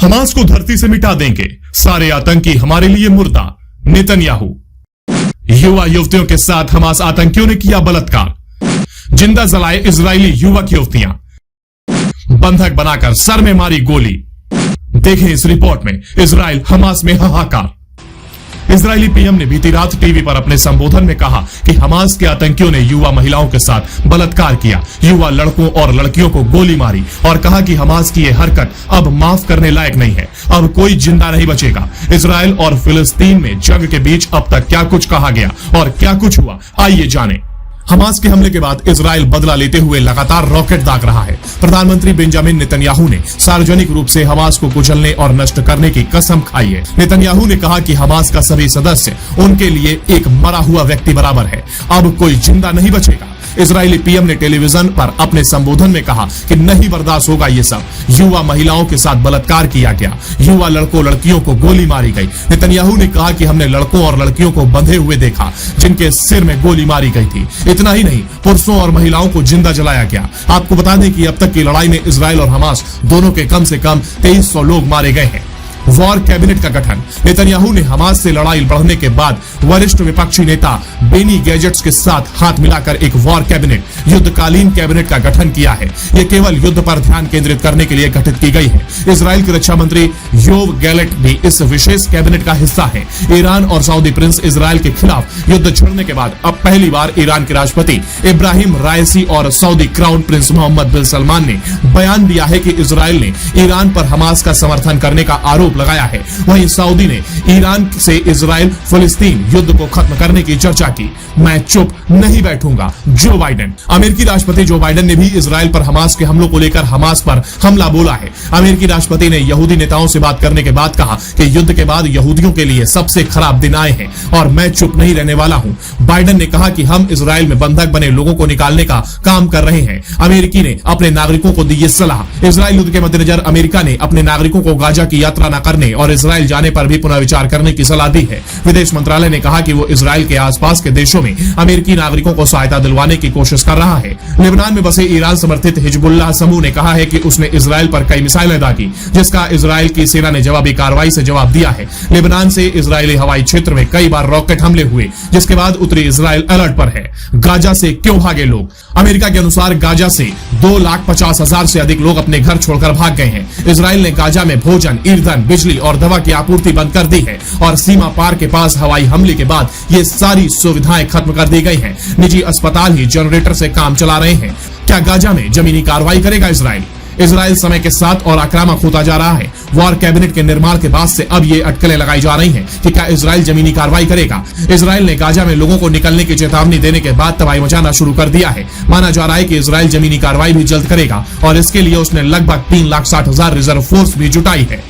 Hamas को धरती से मिटा देंगे, सारे आतंकी हमारे लिए मुर्दा, नेतन्याहू। युवा युवतियों के साथ हमास आतंकियों ने किया बलात्कार, जिंदा जलाए इजरायली युवक युवतियां, बंधक बनाकर सर में मारी गोली। देखें इस रिपोर्ट में इजराइल हमास में हाहाकार। इजरायली पीएम ने बीती रात टीवी पर अपने संबोधन में कहा कि हमास के आतंकियों ने युवा महिलाओं के साथ बलात्कार किया, युवा लड़कों और लड़कियों को गोली मारी और कहा कि हमास की यह हरकत अब माफ करने लायक नहीं है, अब कोई जिंदा नहीं बचेगा। इजराइल और फिलिस्तीन में जंग के बीच अब तक क्या कुछ कहा गया और क्या कुछ हुआ, आइए जानें। हमास के हमले के बाद इजराइल बदला लेते हुए लगातार रॉकेट दाग रहा है। प्रधानमंत्री बेंजामिन नेतन्याहू ने सार्वजनिक रूप से हमास को कुचलने और नष्ट करने की कसम खाई है। नेतन्याहू ने कहा कि हमास का सभी सदस्य उनके लिए एक मरा हुआ व्यक्ति बराबर है, अब कोई जिंदा नहीं बचेगा। इजरायली पीएम ने टेलीविजन पर अपने संबोधन में कहा कि नहीं बर्दाश्त होगा ये सब। युवा महिलाओं के साथ बलात्कार किया गया, युवा लड़कों लड़कियों को गोली मारी गई। नेतन्याहू ने कहा कि हमने लड़कों और लड़कियों को बंधे हुए देखा जिनके सिर में गोली मारी गई थी। इतना ही नहीं, पुरुषों और महिलाओं को जिंदा जलाया गया। आपको बता दें कि अब तक की लड़ाई में इजराइल और हमास दोनों के कम से कम 2300 लोग मारे गए हैं। वॉर कैबिनेट का गठन। नेतन्याहू ने हमास से लड़ाई बढ़ने के बाद वरिष्ठ विपक्षी नेता बेनी गैजेट्स के साथ हाथ मिलाकर एक वॉर कैबिनेट, युद्धकालीन कैबिनेट का गठन किया है। यह केवल युद्ध पर ध्यान केंद्रित करने के लिए गठित की गई है। इजराइल के रक्षा मंत्री योव गैलेट भी इस विशेष कैबिनेट का हिस्सा है। ईरान और सऊदी प्रिंस इजराइल के खिलाफ युद्ध छिड़ने के बाद अब पहली बार ईरान के राष्ट्रपति इब्राहिम रायसी और सऊदी क्राउन प्रिंस मोहम्मद बिन सलमान ने बयान दिया है कि इजराइल ने ईरान पर हमास का समर्थन करने का आरोप लगाया है। वहीं सऊदी ने ईरान से इजराइल फिलिस्तीन युद्ध को खत्म करने की चर्चा की। मैं चुप नहीं बैठूंगा, जो बाइडेन। अमेरिकी राष्ट्रपति जो बाइडेन ने भी इजराइल पर हमास के हमलों को लेकर हमास पर हमला बोला है। अमेरिकी राष्ट्रपति ने यहूदी नेताओं से बात करने के बाद कहा कि युद्ध के बाद यहूदियों के लिए सबसे खराब दिन आए हैं और मैं चुप नहीं रहने वाला हूं। बाइडेन ने कहा कि हम इजराइल में बंधक बने लोगों को निकालने का काम कर रहे हैं। अमेरिकी ने अपने नागरिकों को दी ये सलाह। इजराइल युद्ध के मद्देनजर अमेरिका ने अपने नागरिकों को गाजा की यात्रा न करने और इजराइल जाने पर भी पुनः विचार करने की सलाह दी है। विदेश मंत्रालय ने कहा कि वो इजराइल के आसपास के देशों में अमेरिकी नागरिकों को सहायता दिलवाने की कोशिश कर रहा है। लेबनान में बसे ईरान समर्थित हिजबुल्लाह समूह ने कहा है कि उसने इजराइल पर कई मिसाइलें दागी, जिसका इजराइल की सेना ने जवाबी कार्रवाई से जवाब दिया है। लेबनान से इजरायली हवाई क्षेत्र में कई बार रॉकेट हमले हुए, जिसके बाद उत्तरी इजराइल अलर्ट पर है। गाजा से क्यों भागे लोग? अमेरिका के अनुसार गाजा से 2,50,000 से अधिक लोग अपने घर छोड़कर भाग गए हैं। इजराइल ने गाजा में भोजन, ईंधन, बिजली और दवा की आपूर्ति बंद कर दी है और सीमा पार के पास हवाई हमले के बाद ये सारी सुविधाएं खत्म कर दी गई हैं। निजी अस्पताल ही जनरेटर से काम चला रहे हैं। क्या गाजा में जमीनी कार्रवाई करेगा इजराइल? इजराइल समय के साथ और आक्रामक होता जा रहा है। वॉर कैबिनेट के निर्माण के बाद से अब ये अटकलें लगाई जा रही हैं कि क्या इजराइल जमीनी कार्रवाई करेगा। इजराइल ने गाजा में लोगों को निकलने की चेतावनी देने के बाद तबाही मचाना शुरू कर दिया है। माना जा रहा है कि इजराइल जमीनी कार्रवाई भी जल्द करेगा और इसके लिए उसने लगभग 3,60,000 रिजर्व फोर्स भी जुटाई है।